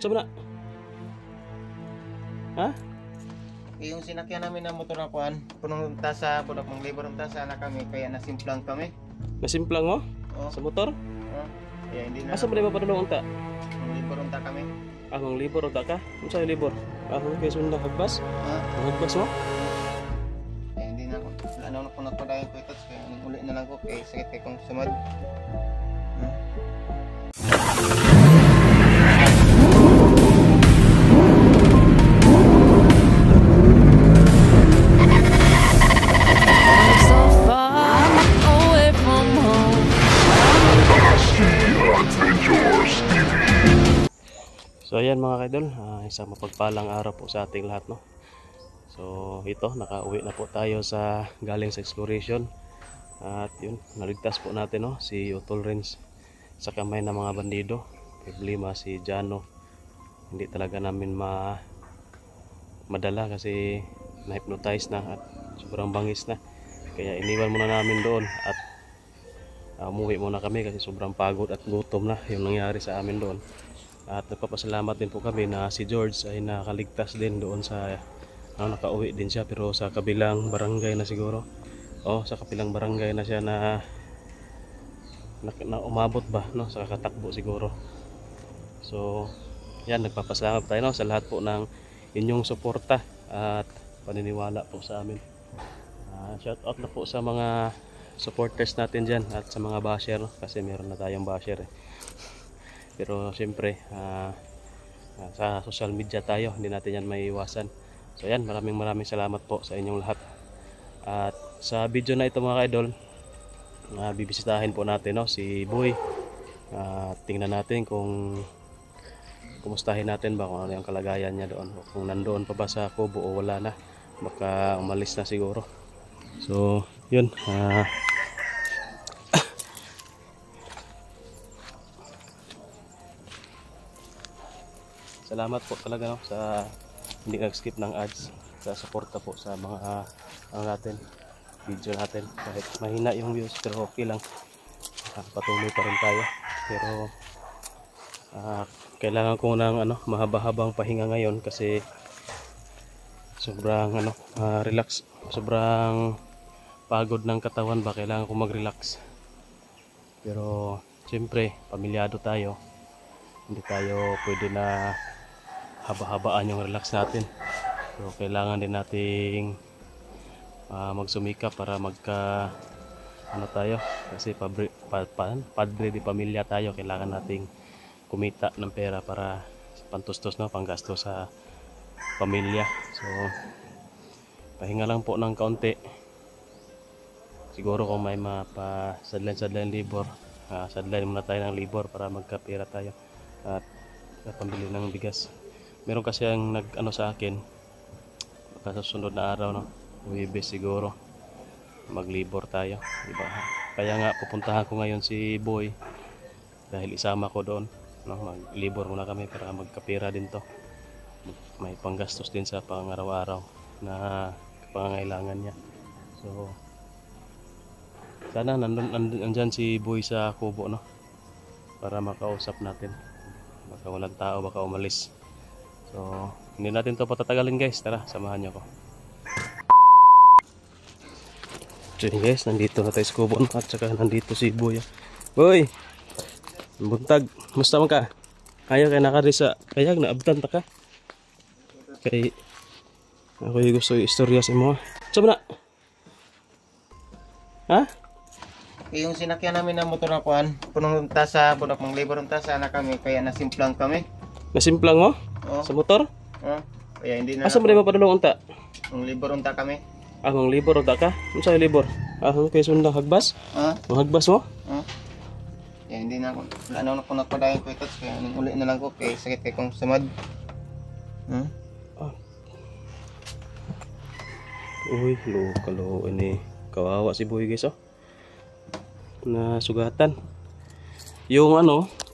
Saan na? Ha? Yung sinakyan namin na motor na kuan, punong tasa, punong libre ng tasa na kami, kaya nasimplang kami. Nasimplang mo? Oh. Sa motor? Oh. Kaya hindi na. Asa mo na mapadulong unta? Libre unta kami. Ang libor unta ka? Ano sa'yo libor? Kaya sundang hagbas? Ha? Hagbas mo? Kaya hindi na ako. Wala na ako nagpadayon ko ito, kaya uli na lang ko, kaya sakit kay kong sumad. So ayan mga kaidol, isang mapagpalang araw po sa ating lahat, no. So ito, nakauwi na po tayo sa galing sa exploration. At yun, naligtas po natin, no, si Utol Renz sa kamay ng mga bandido. Problema si Jano, hindi talaga namin madala kasi na-hypnotize na at sobrang bangis na. Kaya iniwan muna namin doon at umuwi muna kami kasi sobrang pagod at gutom na yung nangyari sa amin doon. At nagpapasalamat din po kami na si George ay nakaligtas din doon sa nakauwi din siya, pero sa kabilang barangay na siguro. Sa kabilang barangay na siya na umabot ba, no, sa kakatakbo siguro. So yan, nagpapasalamat tayo, no, sa lahat po ng inyong suporta at paniniwala po sa amin. Shout out na po sa mga supporters natin dyan at sa mga basher, no, kasi meron na tayong basher Pero siyempre sa social media tayo, hindi natin yan maiiwasan. So yan, maraming salamat po sa inyong lahat. At sa video na ito mga kaidol, bibisitahin po natin, no, si Boy. Tingnan natin kung kumustahin natin ba kung ano yung kalagayan niya doon, o kung nandoon pa ba sa kubo o wala na, baka umalis na siguro. So yun, salamat po talaga, no, sa hindi nag-skip ng ads, sa suporta po sa mga natin video natin. Kahit mahina yung views pero okay lang, patuloy pa rin tayo. Pero kailangan ko ng mahaba-habang pahinga ngayon kasi sobrang relax, sobrang pagod ng katawan ba, kailangan ko mag-relax. Pero siyempre pamilyado tayo, hindi tayo pwede na haba-habaan yung relax natin. So kailangan din nating magsumikap para magka tayo, kasi padre di pamilya tayo. Kailangan nating kumita ng pera para pantustos, no, panggasto sa pamilya. So pahinga lang po ng kaunti. Siguro kung may mapasadlan libor, sadlan muna tayo ng libor para magkapira tayo at pambili ng bigas. Meron kasi ang sa akin, baka sa sunod na araw, no, Huwebes siguro, maglibor tayo, diba? Kaya nga pupuntahan ko ngayon si Boy dahil isama ko doon, no, maglibor muna kami para magkapira din to. May panggastos din sa pang-araw-araw na pangangailangan niya. So sana nandyan si Boy sa kubo, no, para makausap natin. Baka walang tao, baka umalis. So hindi natin to patatagalin guys, tara samahan niyo ako. So guys, nandito na tayo sa kubo, no? At saka nandito si Boy. Boy, buntag, musta man ka? Ayaw kay nakarisa, kaya naabtan ta ka. Kay ako yung gusto yung istorya sa mo. Saan na? Ha? Yung sinakyan namin na motor na kuan, punong tasa, punong libre ng tasa na kami, kaya nasimplang kami. Nasimplang mo? Oh. Sa motor? Kaya hindi na. Asa mo na mapadulong unta? Ang libre unta kami. Ang libor unta ka? Ano sa'yo libor? Kay sundang hagbas? Ang hagbas mo? Kaya hindi na ako. Wala na ako nagpadayon ko ito, kaya uli na lang ko, kaya sakit kay kong sumad. Uy, loko ini. Kawawa si Boy guys, na sugatan. Yung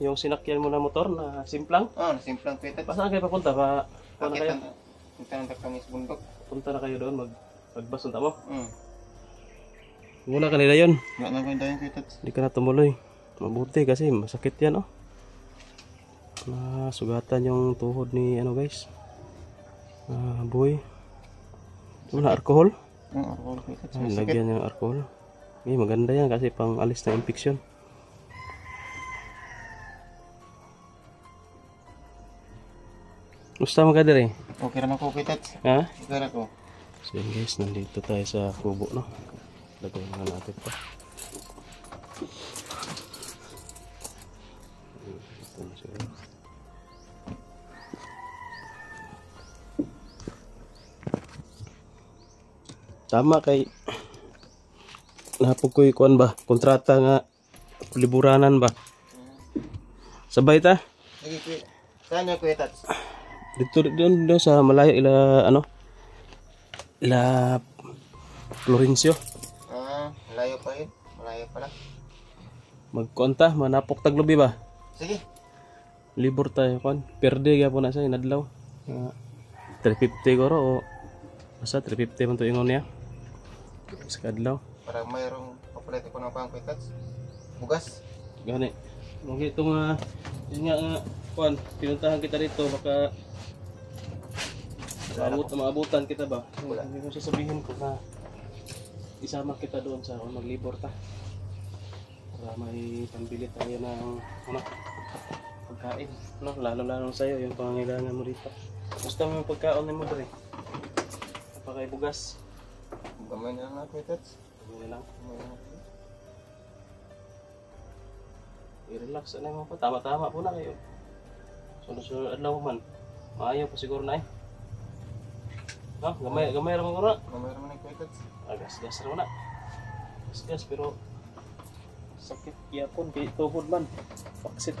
yung sinakyan mo na motor na simplang? Simplang ko ito. Saan kayo papunta? Punta na kayo? Punta na kami sa bundok. Punta na kayo doon, magbas unta mo? Wala ka nila yun. Wala na ko dayon ko ito. Hindi ka na tumuloy. Mabuti kasi masakit yan, sugatan yung tuhod ni ano guys. Boy. Wala alcohol? Alcohol Kuya Tats. Ay, May sakit. lagyan niya ng alcohol. Maganda yan kasi pang alis na infection. Gusto mo ka dire? Okay naman ko Kuya Tats. Ha? Okay na ko. So yun guys, nandito tayo sa kubo, no? Lagay na natin pa. Ito na siya. Tama kay napog ko ikuan ba? Kontrata nga liburanan ba? Sabay ta? Sige Kuya. Saan niya Kuya Tats? Dito doon sa malayo ila ano? Ila Florencio. Malayo pa yun. Malayo pala. Magkonta, manapok taglubi ba? Sige. Libur tayo kon. Perde gyapon na sa inadlaw. 350 goro o basta 350 man to ingon niya. Sa kadlaw. Para mayroong papalit ko ng pang Kuya Tats. Bugas. Gani. Mong itong yun nga kon, pinuntahan kita dito baka maabutan kita ba? Wala. Hindi ko sasabihin ko na isama kita doon sa maglibor ta. Para may pambili tayo ng ano, pagkain. No? Lalo-lalo sa'yo yung pangangailangan mo dito. Gusto mo yung pagkaon mo dito? Napakay bugas. Gamay na lang Kuya Tats. Gamay lang. Gamay na lang. I-relax na mo pa. Tama-tama po na kayo. Sunod-sunod adlaw man. Maayaw pa siguro na eh. No? Gamay ramang ko na. Gamay naman Kuya Tats. Gas-gas raw na. Gas-gas pero sakit yapon kay tuhod man. Paksit.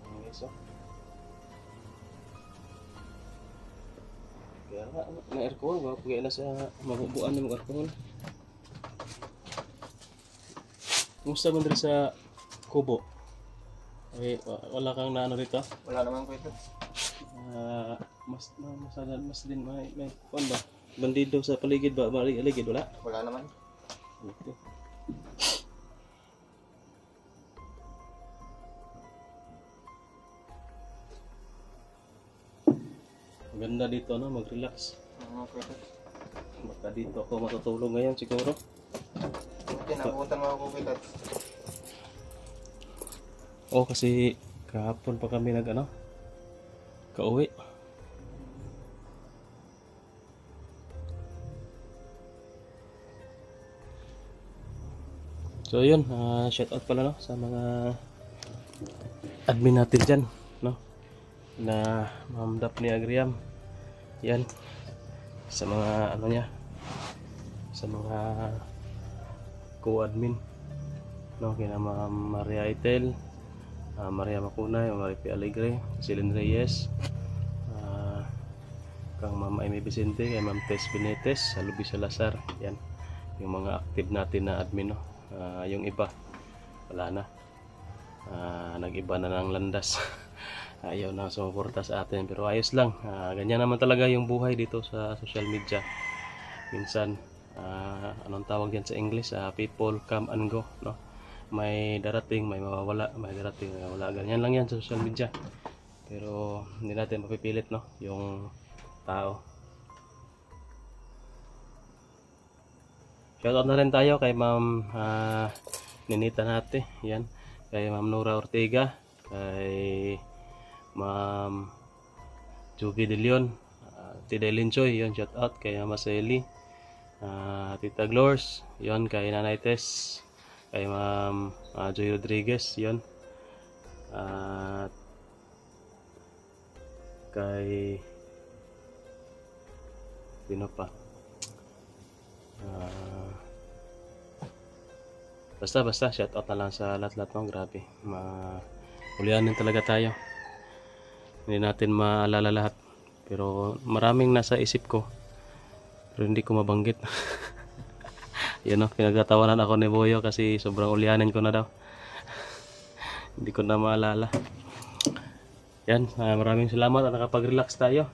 Okay, so. Kaya nga, na aircon, mapagay na sa mabubuan ng aircon. Kumusta man rin sa kubo? Okay, wala kang naano rito? Wala naman Kuya Tats. Mas din may kuan ba? Bandido sa paligid ba? Paligid wala? Wala naman. Okay. Maganda dito no, mag-relax. Kuya Tats. Baka dito ako matutulog ngayon siguro. Buti nabutan mo ako Kuya Tats. Oh, kasi kahapon pa kami kauwi. So yun, shout out pala no sa mga admin natin dyan, no? Na Ma'am Daphne Agriam. Yan. Sa mga ano niya. Sa mga co-admin. No, kina Ma'am Maria Itel, Maria Macunay, Maripi Alegre, Celine Reyes, kang Ma'am Amy Vicente, kay Ma'am Tess Benetes, Salubi Salazar. Yan. Yung mga active natin na admin, no? Yung iba wala na, nag-iba na ng landas. Ayaw na sumuporta sa atin pero ayos lang. Ganyan naman talaga yung buhay dito sa social media. Minsan anong tawag yan sa English, people come and go, no? May darating, may mawawala, may darating, may mawawala. Ganyan lang yan sa social media pero hindi natin mapipilit, no, yung tao. Shoutout na rin tayo kay Ma'am Ninita Nate, yan, kay Ma'am Nora Ortega, kay Ma'am Juby De Leon, Tita Linchoy, yun, shoutout kay Mama Selly, Tita Glors, yun, kay Nanay Tess, kay Ma'am Joy Rodriguez, yun, at kay sino pa, basta shoutout na lang sa lahat-lahat mo. Grabe, ulianin talaga tayo, hindi natin maalala lahat pero maraming nasa isip ko pero hindi ko mabanggit. Yan, no, pinagtatawanan ako ni Boyo kasi sobrang ulianin ko na daw. Hindi ko na maalala. Yan, maraming salamat at nakapag-relax tayo.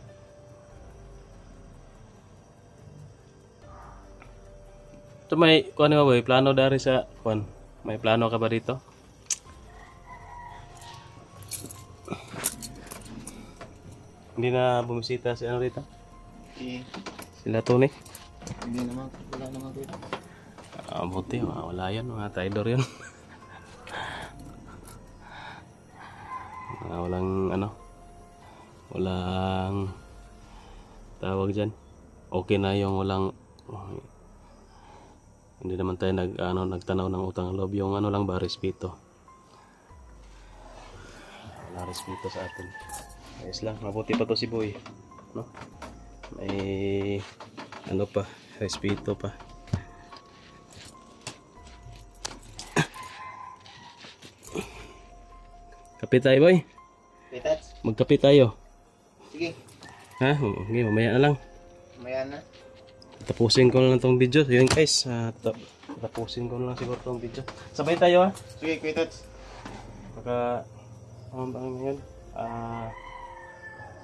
So may kuan ba boy, plano dari sa kuan? May plano ka ba dito? Hindi na bumisita si ano rito? Eh, Sila Tony? hindi naman, wala naman dito. Buti, wala yan, mga traidor yun. Walang ano, walang tawag dyan. Okay na yung walang, hindi naman tayo nagtanaw ng utang loob. Yung ano lang ba, respeto. Wala respeto sa atin. Ayos lang, mabuti pa to si Boy. No? May ano pa, respeto pa. Kape tayo boy. Pitats? Magkape tayo. Sige, Ha? Okay, mamaya na lang. maya na. Tapusin ko na lang tong video. So yun guys, tapusin ko na lang siguro tong video. Sabay tayo ha. Sige, Pitats. Baka, ano ba ngayon?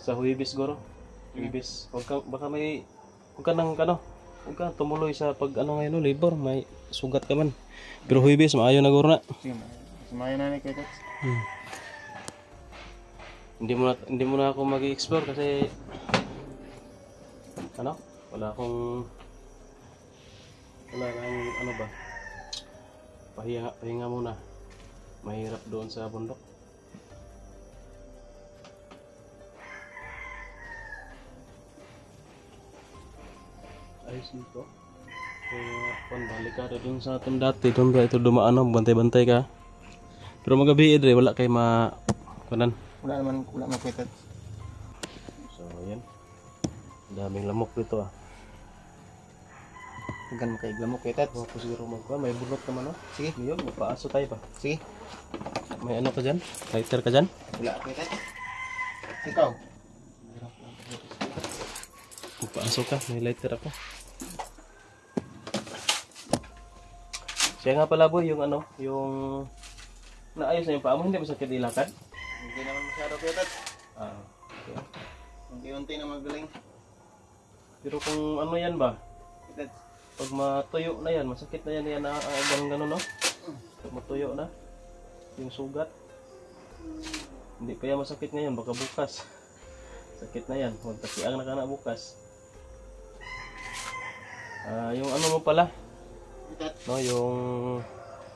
Sa Huwebes siguro. Huwebes. Baka may, huwag ka nang huwag ka tumuloy sa pag ngayon labor. May sugat ka man. Pero Huwebes, maayo na guro na. Sige, sumaya na ni Pitats. Hindi mo na ako mag-explore kasi wala nang ba, pahinga muna, mahirap doon sa bundok. Ayos nito balik ka doon sa atin dati, doon ba ito dumaan, bantay-bantay ka, pero magabi wala kay kunan. Wala naman Pitats. So yan, daming lamok dito Hanggang makaiglamok, Pitats. Ako siguro may bulot naman Sige. Ngayon, magpaaso tayo pa. Sige. May ano ka dyan? Lighter ka dyan? Wala, Pitats. Ikaw. Magpaaso ka, may lighter ako. Siya nga pala boy, yung naayos na yung paa mo, hindi masakit ilakad? Hindi naman masyado, Pitats. Okay. Unti-unti na magaling. Pero kung ano yan ba, Pitats. pag matuyo na yan, masakit na yan ganun no? Matuyo na yung sugat. Hindi pa yan masakit ngayon, baka bukas. Sakit na yan, magtakiang na ka na bukas. Yung ano mo pala, no, yung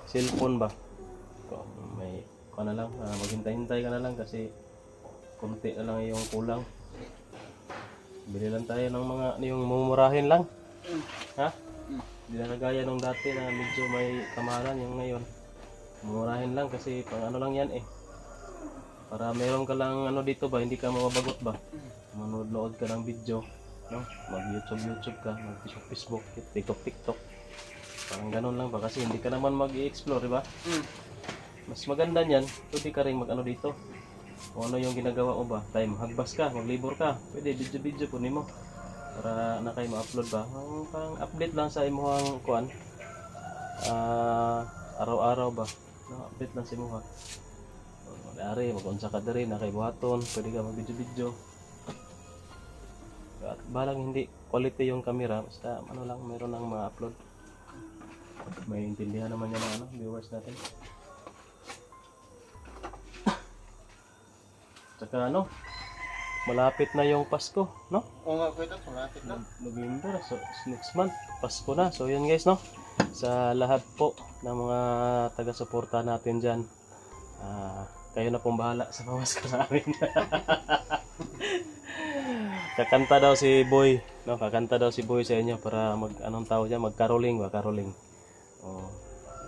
cellphone ba? May na lang, maghintay-hintay ka na lang kasi konti na lang yung kulang. Bili lang tayo ng mga yung mumurahin lang. Ha? Hindi na kagaya nung dati na medyo may kamahalan, yung ngayon mumurahin lang kasi pang ano lang yan para meron ka lang dito ba, hindi ka mababagot ba, manood ka ng video, no? Mag YouTube ka, mag Facebook, TikTok, parang ganun lang ba kasi hindi ka naman mag-i-explore, diba? Mas maganda niyan, pwede ka rin dito. Kung ano yung ginagawa mo ba, time hagbas ka, maglibor ka, pwede video po nimo para na kayo ma-upload ba. Parang update lang sa imuhang kuan. Araw-araw ba, update lang sa imuha. Ari, mag-unsa ka diri na kay buhaton, pwede ka mag-video. At balang hindi quality yung camera, basta lang meron nang ma-upload. May intindihan naman yan ng viewers natin. Tsaka malapit na yung Pasko, no? Oo nga, Pitats, malapit na. November, so next month, Pasko na. So yun guys, no? Sa lahat po ng mga taga-suporta natin dyan, kayo na pong bahala sa pamasko sa amin. Kakanta daw si Boy, no? Kakanta daw si Boy sa inyo para mag-caroling ba? Caroling.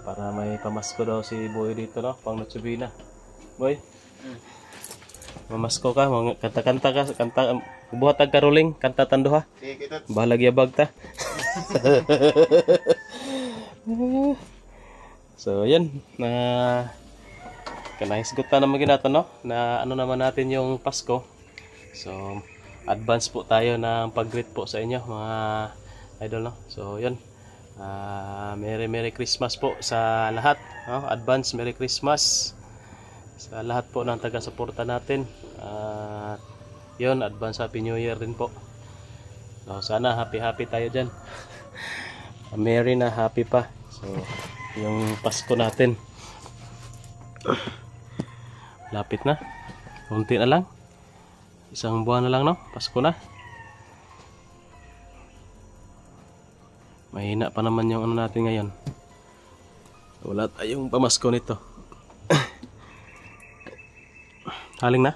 Para may pamasko daw si Boy dito, no? Pang Notsubina. Boy? Mamasko ka, kanta-kanta ka, buhat tag caroling, kanta tanduha. Sige, Pitats. Bahalag yabag ta. So, yan. Kanahisgot na naman ginato, no? Na naman natin yung Pasko. So, advance po tayo ng pag-greet po sa inyo, mga idol, no? So, yan. Merry Christmas po sa lahat, no? Advance Merry Christmas sa lahat po ng taga-suporta natin. Yun, advance Happy New Year din po. So, sana happy tayo dyan. Merry na, happy pa. So, yung Pasko natin. Lapit na. Kunti na lang. Isang buwan na lang, no? Pasko na. Mahina pa naman yung ano natin ngayon. Wala tayong pamasko nito. Haling na.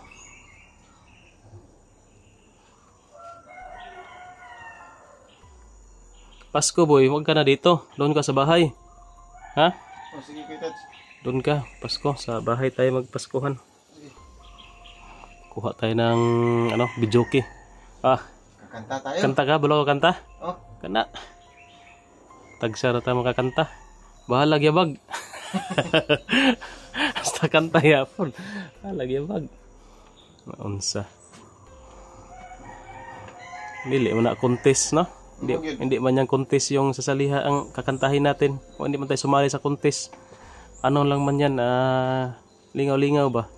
Pasko boy, huwag ka na dito. Doon ka sa bahay. Ha? Oh, sige Kuya Tots. Doon ka, Pasko. Sa bahay tayo magpaskuhan. Kuha tayo ng ano, bijoki. Ah, Kakanta tayo. kanta ka? Bulo ka kanta? Oh, Kana. Tagsara tayo makakanta. Bahala gyabag. Basta kanta yapon. Bahala gyabag. Unsa. Dili mo na contest, no? Hindi man yang contest yung sasaliha ang kakantahin natin. O hindi man tayo sumali sa contest. Ano lang man yan, lingaw-lingaw ba?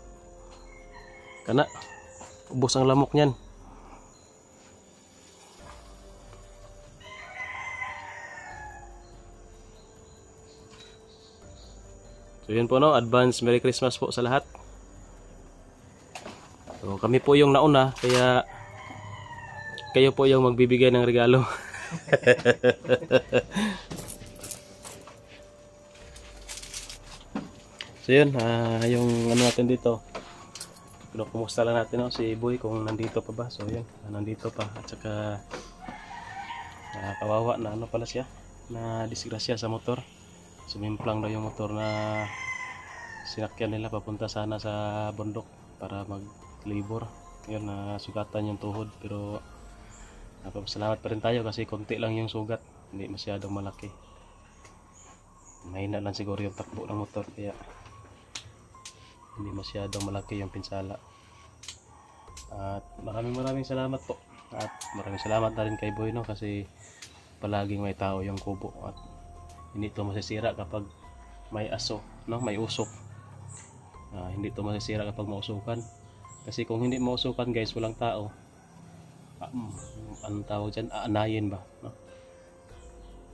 Kana. Ubos ang lamok niyan. So yun po, no, advance Merry Christmas po sa lahat. So kami po yung nauna, kaya kayo po yung magbibigay ng regalo. So yun, yung ano natin dito, kumusta lang natin, no, si Boy kung nandito pa ba. So yun, nandito pa. At saka kawawa na ano pala siya, na disgrasya sa motor. Sumimplang daw yung motor na sinakyan nila papunta sana sa bundok para mag-labor. Yun, sugatan yung tuhod, pero napapasalamat pa rin tayo kasi konti lang yung sugat, hindi masyadong malaki. Mahina lang siguro yung takbo ng motor, kaya hindi masyadong malaki yung pinsala. At maraming salamat po. At maraming salamat na rin kay Boy, no, kasi palaging may tao yung kubo at hindi ito masisira kapag may aso, no, may usok. Hindi ito masisira kapag mausukan. Kasi kung hindi mausukan guys, walang tao. Anong tawag dyan? Aanayin ba? No?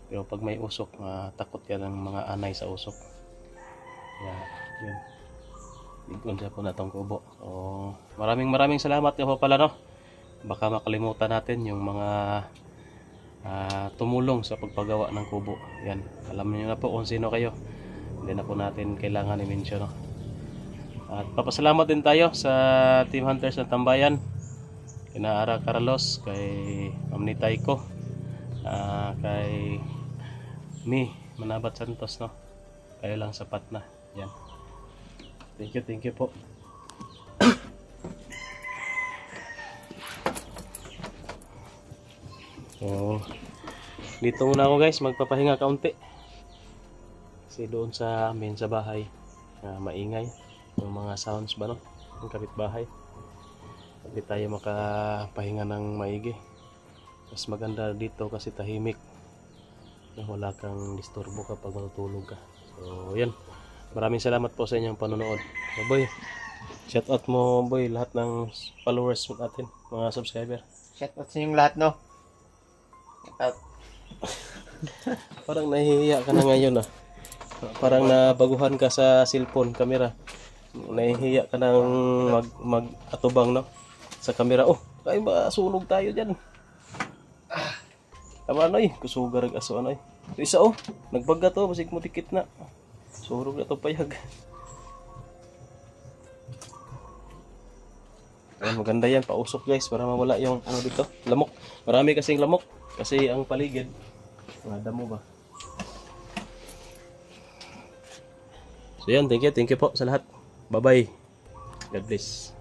Pero pag may usok, takot ka ng mga anay sa usok. Kaya, yun. Ligon siya po na itong kubo. So, maraming salamat po pala, no? Baka makalimutan natin yung mga tumulong sa pagpagawa ng kubo. Yan, alam niyo na po kung sino kayo. Hindi na po natin kailangan i-mention, no? At papasalamat din tayo sa Team Hunters ng Tambayan, kina Ara Carlos, kay Ma'am Taiko, kay Mi Manabat Santos, no? Kayo lang sapat na. Yan. Thank you po. So, dito muna ako guys, magpapahinga kaunti. Kasi doon sa amin sa bahay, maingay yung mga sounds ba, no? Yung kapitbahay. Hindi tayo makapahinga ng maigi. Mas maganda dito kasi tahimik. Wala kang disturbo kapag matutulog ka. So, yan. Maraming salamat po sa inyong panonood. So, Boy, shout out mo, Boy, lahat ng followers natin, mga subscriber. shout out sa inyong lahat, no? Shout out. Parang nahihiya ka na ngayon, ah. Parang nabaguhan ka sa cellphone, camera. Nahihiya ka nang mag-atubang, no? Sa camera. Oh, ay ba sunog tayo dyan. Tama, ano eh. Kusugar ang aso, ano eh. Isa, oh. Nagbaga to. Basig mo tikit na. Surog na to payag. Ayan, maganda yan. Pausok guys. Para mawala yung ano dito. Lamok. Marami kasing lamok. Kasi ang paligid. Mga damo ba. So yan. Thank you po sa lahat. Bye bye. God bless.